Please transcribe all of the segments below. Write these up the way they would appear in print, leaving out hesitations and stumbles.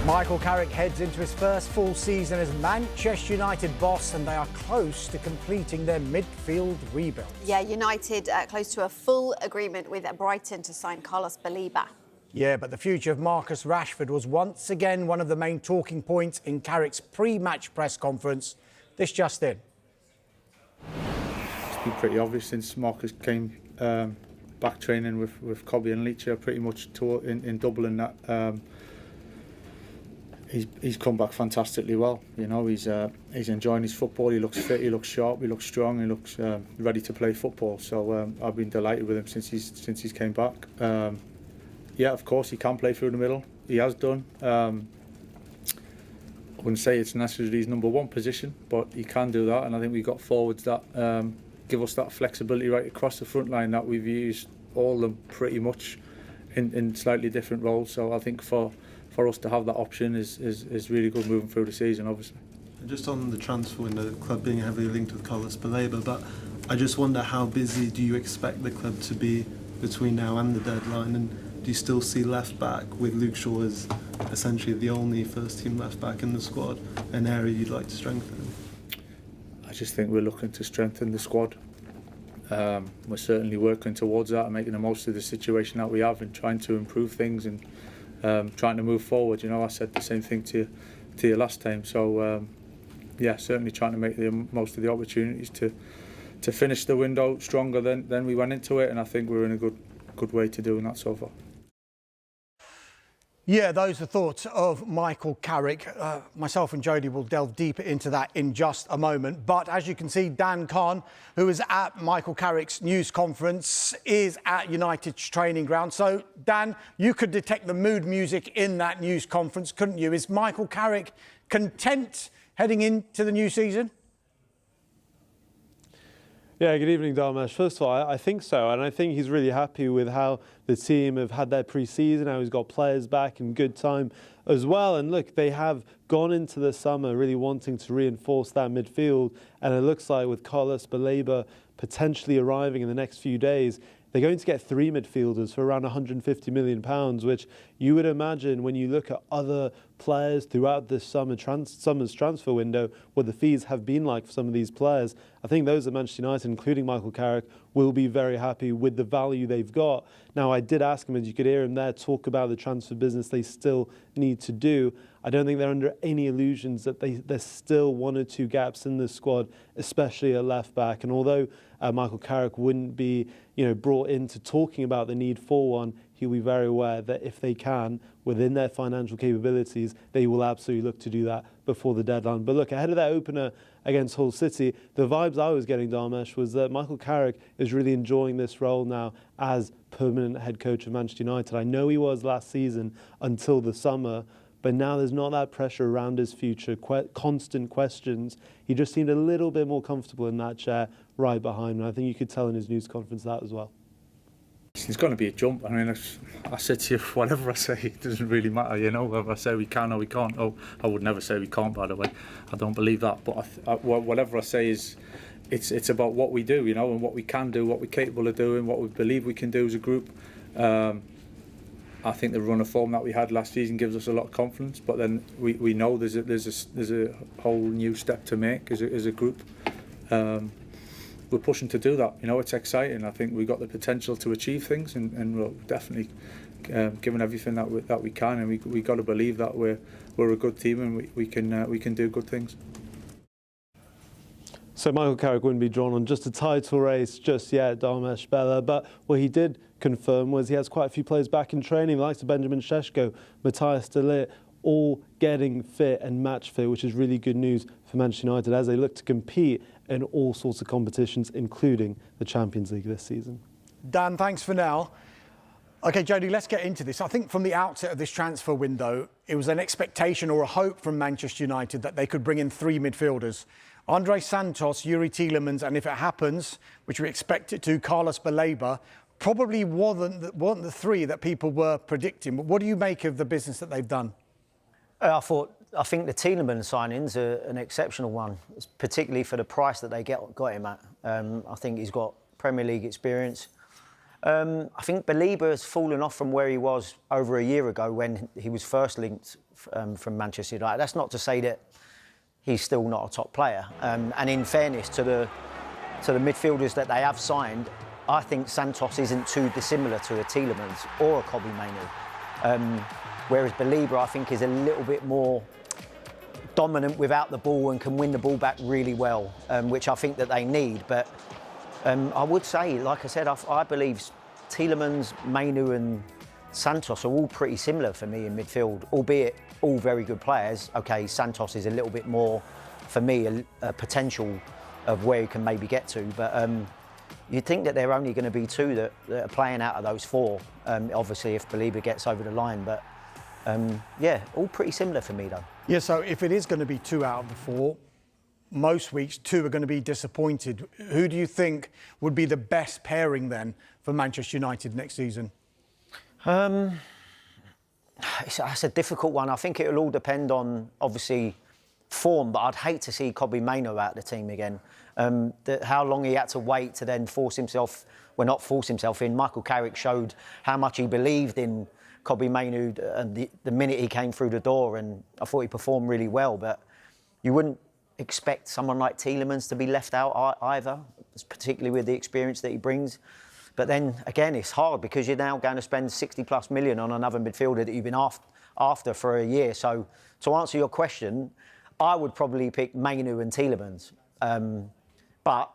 Michael Carrick heads into his first full season as Manchester United boss, and they are close to completing their midfield rebuild. Yeah, United close to a full agreement with Brighton to sign Carlos Baleba. Yeah, but the future of Marcus Rashford was once again one of the main talking points in Carrick's pre-match press conference. This just in. It's been pretty obvious since Marcus came back training with Cobby and Leach pretty much in Dublin that he's come back fantastically well. You know, he's enjoying his football. He looks fit. He looks sharp. He looks strong. He looks ready to play football. So I've been delighted with him since he's came back. Yeah, of course he can play through the middle. He has done. I wouldn't say it's necessarily his number one position, but he can do that. And I think we've got forwards that give us that flexibility right across the front line that we've used all of them pretty much in slightly different roles. So I think for us to have that option is really good moving through the season, obviously. And just on the transfer window, the club being heavily linked with Carlos Baleba, but I just wonder how busy do you expect the club to be between now and the deadline, and do you still see left back with Luke Shaw as essentially the only first team left back in the squad, an area you'd like to strengthen? I just think we're looking to strengthen the squad. We're certainly working towards that and making the most of the situation that we have and trying to improve things and trying to move forward. You know, I said the same thing to you last time. So yeah, certainly trying to make the most of the opportunities to finish the window stronger than we went into it, and I think we're in a good way to doing that so far. Yeah, those are thoughts of Michael Carrick. Myself and Jodie will delve deeper into that in just a moment. But as you can see, Dan Kahn, who is at Michael Carrick's news conference, is at United's training ground. So, Dan, you could detect the mood music in that news conference, couldn't you? Is Michael Carrick content heading into the new season? Yeah, good evening, Dharmesh. First of all, I think so, and I think he's really happy with how the team have had their pre-season, how he's got players back in good time as well. And look, they have gone into the summer really wanting to reinforce that midfield, and it looks like with Carlos Baleba potentially arriving in the next few days, they're going to get 3 midfielders for around £150 million, which you would imagine when you look at other players throughout this summer's transfer window, what the fees have been like for some of these players. I think those at Manchester United, including Michael Carrick, will be very happy with the value they've got. Now, I did ask him, as you could hear him there, talk about the transfer business they still need to do. I don't think they're under any illusions that there's still 1 or 2 gaps in the squad, especially at left back. And although Michael Carrick wouldn't be, brought into talking about the need for one, he'll be very aware that if they can, within their financial capabilities, they will absolutely look to do that before the deadline. But look, ahead of that opener against Hull City, the vibes I was getting, Dharmesh, was that Michael Carrick is really enjoying this role now as permanent head coach of Manchester United. I know he was last season until the summer, but now there's not that pressure around his future, constant questions. He just seemed a little bit more comfortable in that chair right behind him. I think you could tell in his news conference that as well. It's going to be a jump. I mean, I said to you, whatever I say, it doesn't really matter, whether I say we can or we can't. Oh, I would never say we can't, by the way. I don't believe that. But whatever I say is, it's about what we do, and what we can do, what we're capable of doing, what we believe we can do as a group. I think the run of form that we had last season gives us a lot of confidence. But then we know there's a whole new step to make as a group. We're pushing to do that. It's exciting. I think we've got the potential to achieve things, and we're definitely giving everything that we can. And we got to believe that we're a good team and we can do good things. So Michael Carrick wouldn't be drawn on just a title race just yet, Dharmesh Bella, but what he did confirm was he has quite a few players back in training, the likes of Benjamin Šeško, Matthias de Ligt, all getting fit and match fit, which is really good news for Manchester United as they look to compete in all sorts of competitions, including the Champions League this season. Dan, thanks for now. OK, Jodie, let's get into this. I think from the outset of this transfer window, it was an expectation or a hope from Manchester United that they could bring in 3 midfielders. Andre Santos, Yuri Tielemans, and if it happens, which we expect it to, Carlos Baleba, probably weren't the 3 that people were predicting. But what do you make of the business that they've done? I think the Tielemans signing's an exceptional one, particularly for the price that they got him at. I think he's got Premier League experience. I think Belieber has fallen off from where he was over a year ago when he was first linked from Manchester United. That's not to say that he's still not a top player. And in fairness to the midfielders that they have signed, I think Santos isn't too dissimilar to a Tielemans or a Kobbie Mainoo. Whereas Belieber, I think, is a little bit more dominant without the ball and can win the ball back really well, which I think that they need. But I would say, like I said, I believe Tielemans, Mainoo and Santos are all pretty similar for me in midfield, albeit all very good players. OK, Santos is a little bit more, for me, a potential of where he can maybe get to. But you'd think that there are only going to be two that are playing out of those four, obviously if Belieber gets over the line. But yeah, all pretty similar for me though. Yeah, so if it is going to be 2 out of the 4, most weeks 2 are going to be disappointed. Who do you think would be the best pairing then for Manchester United next season? It's a difficult one. I think it'll all depend on, obviously, form, but I'd hate to see Kobbie Mainoo out of the team again. How long he had to wait to then not force himself in. Michael Carrick showed how much he believed in Kobbie Mainoo and the minute he came through the door, and I thought he performed really well, but you wouldn't expect someone like Tielemans to be left out either, particularly with the experience that he brings. But then again, it's hard because you're now going to spend 60+ million on another midfielder that you've been after for a year. So to answer your question, I would probably pick Mainoo and Tielemans. But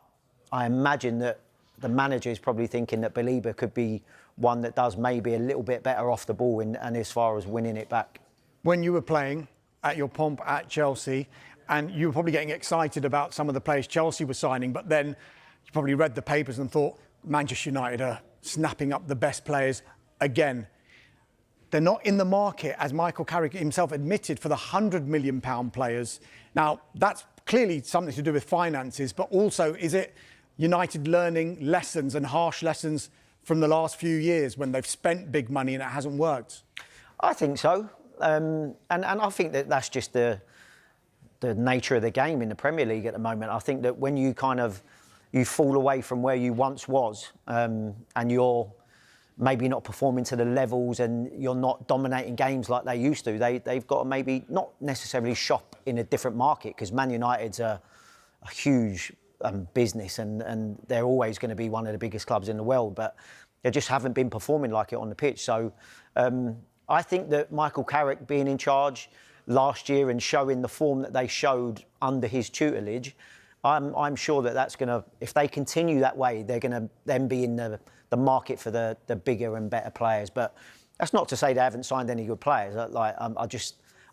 I imagine that the manager is probably thinking that Belieber could be one that does maybe a little bit better off the ball and as far as winning it back. When you were playing at your pomp at Chelsea, and you were probably getting excited about some of the players Chelsea were signing, but then you probably read the papers and thought, Manchester United are snapping up the best players again. They're not in the market, as Michael Carrick himself admitted, for the £100 million players. Now, that's clearly something to do with finances, but also is it United learning lessons and harsh lessons from the last few years when they've spent big money and it hasn't worked? I think so. And I think that that's just the nature of the game in the Premier League at the moment. I think that when you you fall away from where you once was, and you're maybe not performing to the levels and you're not dominating games like they used to, they've got to maybe not necessarily shop in a different market, because Man United's a huge business and they're always going to be one of the biggest clubs in the world, but they just haven't been performing like it on the pitch. So I think that Michael Carrick being in charge last year and showing the form that they showed under his tutelage, I'm sure that that's going to, if they continue that way, they're going to then be in the market for the bigger and better players. But that's not to say they haven't signed any good players.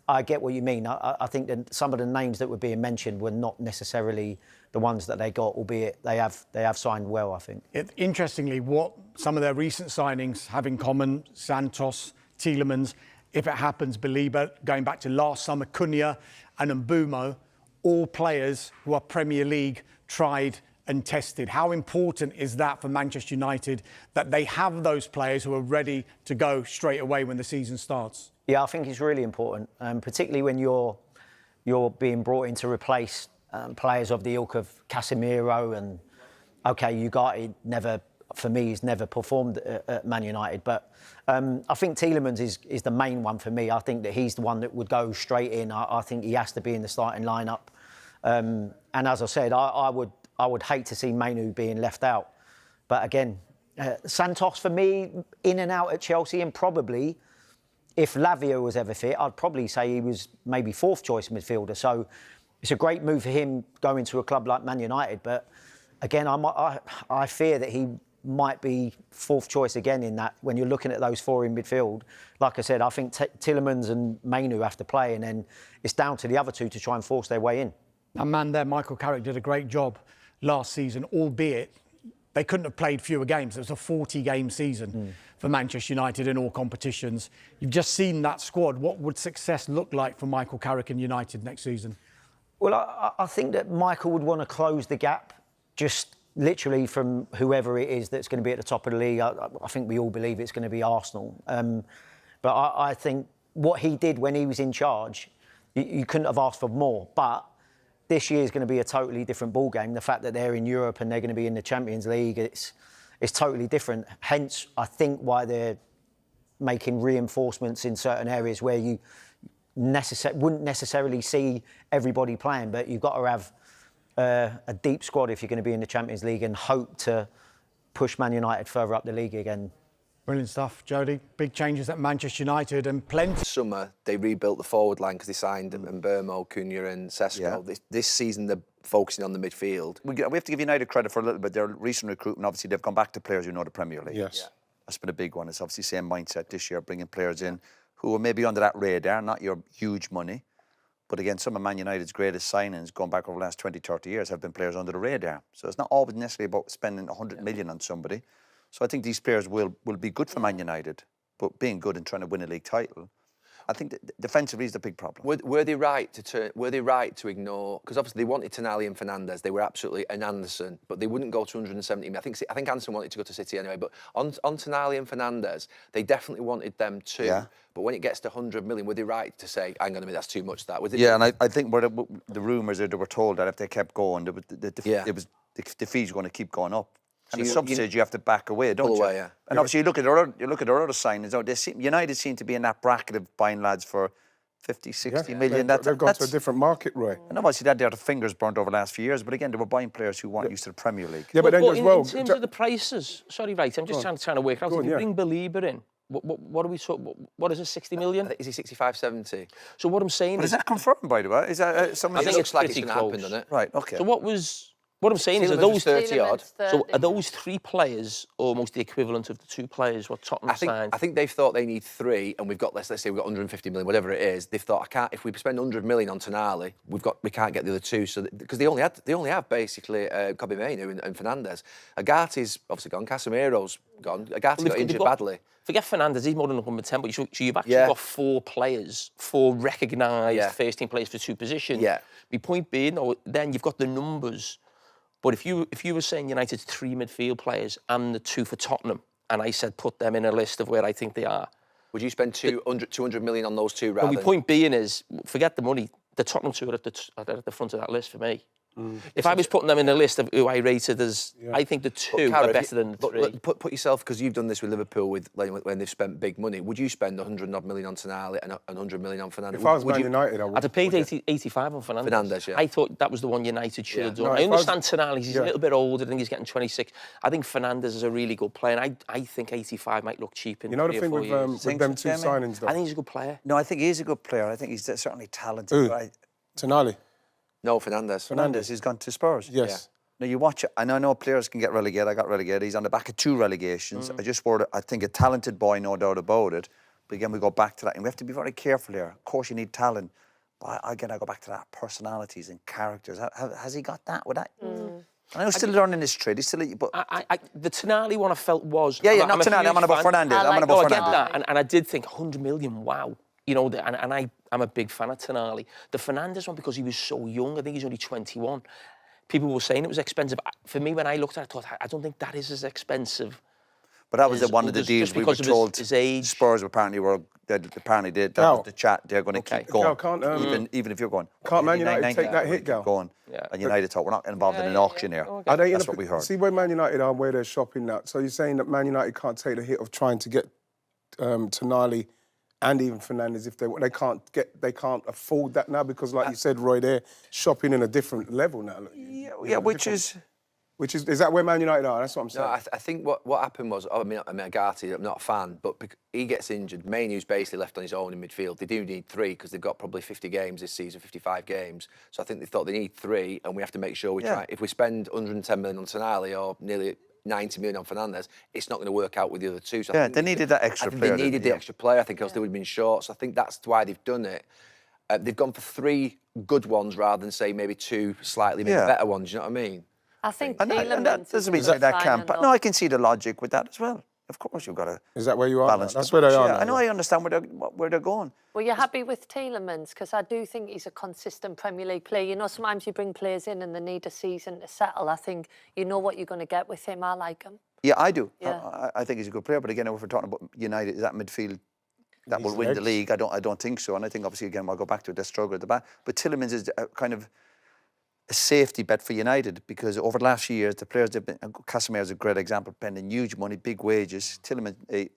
I get what you mean. I think that some of the names that were being mentioned were not necessarily the ones that they got, albeit they have signed well, I think. Interestingly, what some of their recent signings have in common, Santos, Tielemans, if it happens, Belieber, going back to last summer, Cunha and Mbeumo, all players who are Premier League tried and tested. How important is that for Manchester United that they have those players who are ready to go straight away when the season starts? Yeah, I think it's really important, particularly when you're being brought in to replace players of the ilk of Casemiro and, OK, Ugarte never, for me, he's never performed at Man United. But I think Tielemans is the main one for me. I think that he's the one that would go straight in. I think he has to be in the starting lineup. And as I said, I would hate to see Mainoo being left out. But again, Santos, for me, in and out at Chelsea, and probably, if Lavia was ever fit, I'd probably say he was maybe 4th choice midfielder. So it's a great move for him going to a club like Man United. But again, I fear that he might be 4th choice again in that when you're looking at those 4 in midfield. Like I said, I think Tielemans and Mainoo have to play, and then it's down to the other 2 to try and force their way in. That man there, Michael Carrick, did a great job last season, albeit they couldn't have played fewer games. It was a 40-game season for Manchester United in all competitions. You've just seen that squad. What would success look like for Michael Carrick and United next season? Well, I think that Michael would want to close the gap just literally from whoever it is that's going to be at the top of the league. I think we all believe it's going to be Arsenal. But I think what he did when he was in charge, you couldn't have asked for more. But this year is going to be a totally different ballgame. The fact that they're in Europe and they're going to be in the Champions League, it's totally different. Hence, I think why they're making reinforcements in certain areas where you wouldn't necessarily see everybody playing, but you've got to have a deep squad if you're going to be in the Champions League and hope to push Man United further up the league again. Brilliant stuff, Jody. Big changes at Manchester United and plenty. Summer, they rebuilt the forward line because they signed Mbermo, Cunha and Sesko. Yeah. This season, they're focusing on the midfield. We have to give United credit for a little bit. Their recent recruitment, obviously, they've gone back to players who know the Premier League. Yes. Yeah. That's been a big one. It's obviously the same mindset this year, bringing players in who are maybe under that radar, not your huge money. But again, some of Man United's greatest signings going back over the last 20, 30 years have been players under the radar. So it's not always necessarily about spending 100 million on somebody. So I think these players will be good for Man United, but being good and trying to win a league title, I think defensively is the big problem. Were they right to ignore? Because obviously they wanted Tonali and Fernandes. They were absolutely and Anderson, but they wouldn't go to 170 million. I think Anderson wanted to go to City anyway. But on Tonali and Fernandes, they definitely wanted them too. Yeah. But when it gets to 100 million, were they right to say, "I'm going to be that's too much"? That was it. Yeah, and I think where the rumours are, they were told that if they kept going, the fees were going to keep going up. And at some stage you have to back away, don't you? Away, yeah. And obviously you look at our other signings. United seem to be in that bracket of buying lads for 50, 60 million. They've gone to a different market, Roy. And obviously they had their fingers burnt over the last few years. But again, they were buying players who weren't used to the Premier League. Yeah, but then as well, in terms of the prices, sorry, right, I'm just trying to work out. If you bring Belieber in, what are we talking? What is it, 60 million? Is he 65, 70? So what I'm saying Is that confirmed, by the way? Is that something? I think it's like it's pretty going to happen, close. doesn't it? Right. Okay. So what I'm saying is, are Tielemans those is 30 odd. So are those three players almost the equivalent of the two players what Tottenham signed? I think they've thought they need three, and we've got let's say we've got 150 million, whatever it is. They've thought if we spend 100 million on Tonali, we can't get the other two. So because they only have basically Kobe Mainoo and Fernandes. Agate's obviously gone. Casemiro's gone. Agate got injured badly. Forget Fernandes, he's more than number 10, but you've actually got four recognised first-team players for two positions. Yeah. My point being, then you've got the numbers. But if you were saying United's three midfield players and the two for Tottenham, and I said put them in a list of where I think they are, would you spend 200 million on those two rather? My point being is, forget the money. The Tottenham two are at the front of that list for me. If I was putting them in a list of who I rated as, I think the two are better than the three. Put yourself, because you've done this with Liverpool when they've spent big money. Would you spend 100 odd million on Tonali and 100 million on Fernandes? If I was Man United, I would. I'd have paid 85 on Fernandes. Fernandes, yeah. I thought that was the one United should have done. No, I understand Tonali, he's a little bit older, I think he's getting 26. I think Fernandes is a really good player, and I think 85 might look cheap in 3 or 4 years. You know the thing with them two signings, though? I think he's a good player. No, I think he is a good player. I think he's certainly talented. Who? Tonali? No, Fernandes. Fernandes has gone to Spurs. Yes. Now you watch it, and I know players can get relegated. I got relegated. He's on the back of 2 relegations. I think a talented boy, no doubt about it. But again, we go back to that, and we have to be very careful here. Of course, you need talent, but again, I go back to that personalities and characters. Has he got that? With that? I know he's still learning his trade. He's still, but the Tonali one I felt was. not Tonali. I'm on about Fernandes. I get that, and I did think 100 million. Wow. You know, and I'm a big fan of Tonali. The Fernandes one, because he was so young, I think he's only 21. People were saying it was expensive. For me, when I looked at it, I thought, I don't think that is as expensive. But that was one of the deals we were told. His age. Spurs apparently did. That was the chat. They're going to keep going. Even if you're going. Can't Man United take that hit, Gal? Going. And United thought, we're not involved in an auction here. That's what we heard. See where Man United are, where they're shopping now. So you're saying that Man United can't take the hit of trying to get Tonali and even Fernandes if they can't afford that now, because like you said, Roy, they're shopping in a different level now. Which is that where Man United are? That's what I'm saying. No, I think what happened was, Agate, I'm not a fan, but he gets injured. Mainoo's basically left on his own in midfield. They do need 3 because they've got probably 50 games this season, 55 games. So I think they thought they need 3, and we have to make sure we try. If we spend 110 million on Tonali or nearly 90 million on Fernandes, it's not going to work out with the other two. So I think they needed that extra player. They needed the extra player. I think else they would have been short. So I think that's why they've done it. They've gone for 3 good ones rather than say maybe 2 slightly better ones. You know what I mean? I think and that doesn't mean that can't. But no, I can see the logic with that as well. Of course, you've got to. Is that where you are? Balance. That's where they are. I know. I understand where they're going. Well, you're happy with Tielemans, because I do think he's a consistent Premier League player. You know, sometimes you bring players in and they need a season to settle. I think you know what you're going to get with him. I like him. Yeah, I do. Yeah. I think he's a good player. But again, if we're talking about United, is that midfield that will win the league? I don't think so. And I think obviously again, I'll go back to it. They struggle at the back. But Tielemans is kind of a safety bet for United, because over the last few years, the players have been. Casemiro is a great example, spending huge money, big wages. Tielemans, he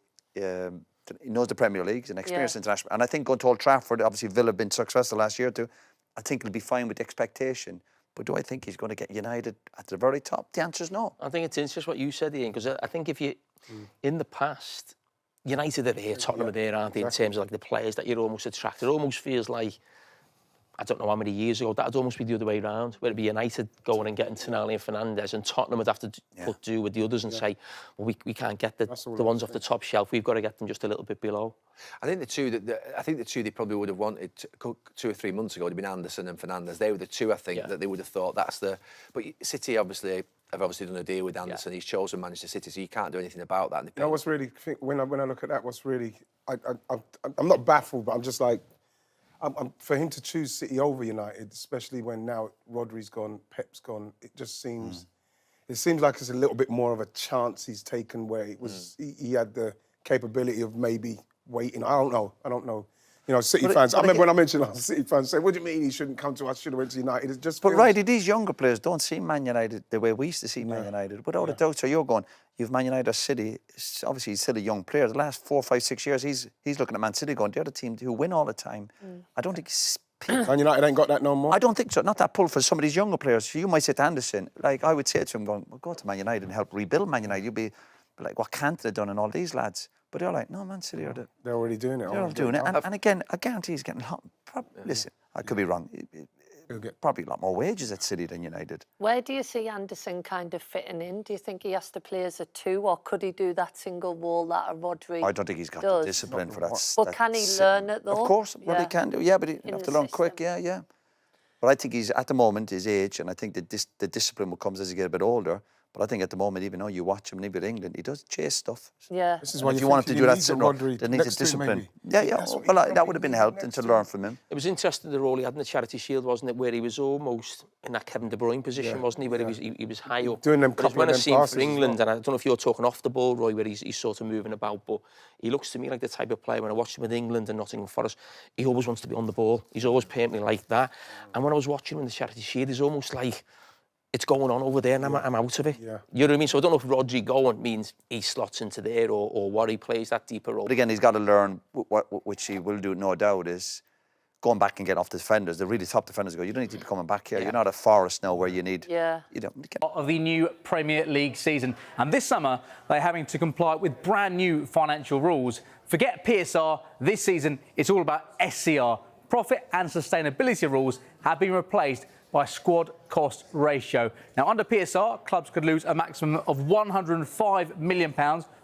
knows the Premier League, he's an experienced international. And I think going to Old Trafford, obviously Villa have been successful last year too. I think he'll be fine with the expectation. But do I think he's going to get United at the very top? The answer is no. I think it's interesting what you said, Ian, because I think if you, in the past, United are there, Tottenham are there, aren't they, in terms of like the players that you're almost attracted. It almost feels like, I don't know how many years ago, that would almost be the other way around, where it'd be United going and getting Tonali and Fernandes, and Tottenham would have to do with the others and say, well, we can't get the ones off the top shelf. We've got to get them just a little bit below. I think the two they probably would have wanted 2 or 3 months ago would have been Anderson and Fernandes. They were the two, I think, that they would have thought that's the. But City obviously have done a deal with Anderson. He's chosen Manchester City, so you can't do anything about that. You know what's really, when I look at that, what's really, I'm not baffled, but I'm just like, for him to choose City over United, especially when now Rodri's gone, Pep's gone, it just seems, it seems like it's a little bit more of a chance he's taken where it was, he had the capability of maybe waiting. I don't know. You know, City fans, I remember when I mentioned City fans say, what do you mean he shouldn't come to us, should have went to United? It just But these younger players don't see Man United the way we used to see Man United. Without a doubt, so you're going, you've Man United or City, obviously he's still a young player. The last 4, 5, 6 years, he's looking at Man City going, the other team who win all the time. I don't think he's... Man United ain't got that no more? I don't think so. Not that pull for some of these younger players. You might say to Anderson, like I would say to him, going, well, go to Man United and help rebuild Man United. You'd be like, what can't they done and all these lads? But they're like, no, Man City are they're already doing it. They're all doing it. And again, I guarantee he's getting a lot... Listen, I could be wrong. He'll get probably a lot more wages at City than United. Where do you see Anderson kind of fitting in? Do you think he has to play as a 2, or could he do that single wall that a Rodri I don't think he's got the discipline for that. But can he learn it, though? Of course, well, he can do. Yeah, but he have to learn quick, yeah. But I think he's, at the moment, his age, and I think the discipline will come as he gets a bit older. But I think at the moment, even though you watch him, even with England, he does chase stuff. Yeah. This is if you want him to do that, there needs a discipline. Yeah. Well, that would have been helped and to learn from him. It was interesting the role he had in the Charity Shield, wasn't it? Where he was almost in that Kevin De Bruyne position, wasn't he? Where he was high up. Doing them couple when of I see him for England, well. and I don't know if you're talking off the ball, Roy, where he's sort of moving about, but he looks to me like the type of player, when I watched him with England and Nottingham Forest, he always wants to be on the ball. He's always painted me like that. And when I was watching him in the Charity Shield, he's almost like, it's going on over there and I'm out of it. Yeah. You know what I mean? So I don't know if Rodri going means he slots into there or what he plays that deeper role. But again, he's got to learn, which he will do, no doubt, is going back and getting off the defenders. The really top defenders go, you don't need to be coming back here. You're not a Forest now where you need... You know, of the new Premier League season. And this summer, they're having to comply with brand new financial rules. Forget PSR. This season, it's all about SCR. Profit and sustainability rules have been replaced by squad cost ratio. Now, under PSR, clubs could lose a maximum of £105 million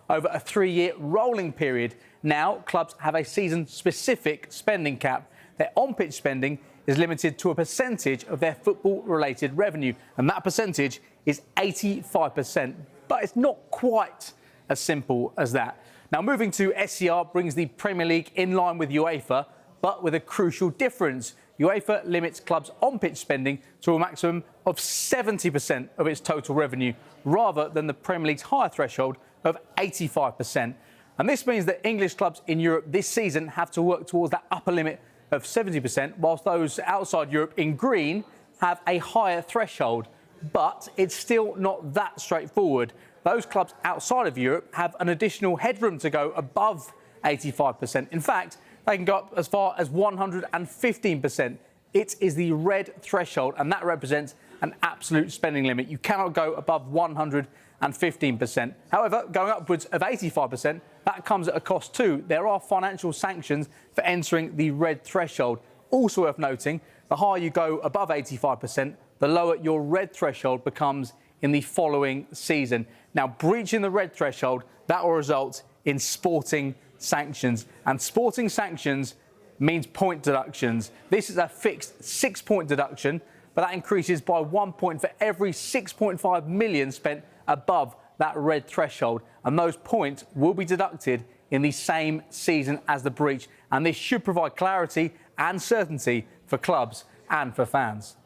over a 3-year rolling period. Now, clubs have a season-specific spending cap. Their on-pitch spending is limited to a percentage of their football-related revenue, and that percentage is 85%. But it's not quite as simple as that. Now, moving to SCR brings the Premier League in line with UEFA, but with a crucial difference. UEFA limits clubs' on-pitch spending to a maximum of 70% of its total revenue, rather than the Premier League's higher threshold of 85%. And this means that English clubs in Europe this season have to work towards that upper limit of 70%, whilst those outside Europe in green have a higher threshold. But it's still not that straightforward. Those clubs outside of Europe have an additional headroom to go above 85%. In fact, they can go up as far as 115%. It is the red threshold, and that represents an absolute spending limit. You cannot go above 115%. However, going upwards of 85%, that comes at a cost too. There are financial sanctions for entering the red threshold. Also worth noting, the higher you go above 85%, the lower your red threshold becomes in the following season. Now, breaching the red threshold, that will result in sporting sanctions, and sporting sanctions means point deductions. This is a fixed 6-point deduction, but that increases by 1 point for every 6.5 million spent above that red threshold, and those points will be deducted in the same season as the breach, and this should provide clarity and certainty for clubs and for fans.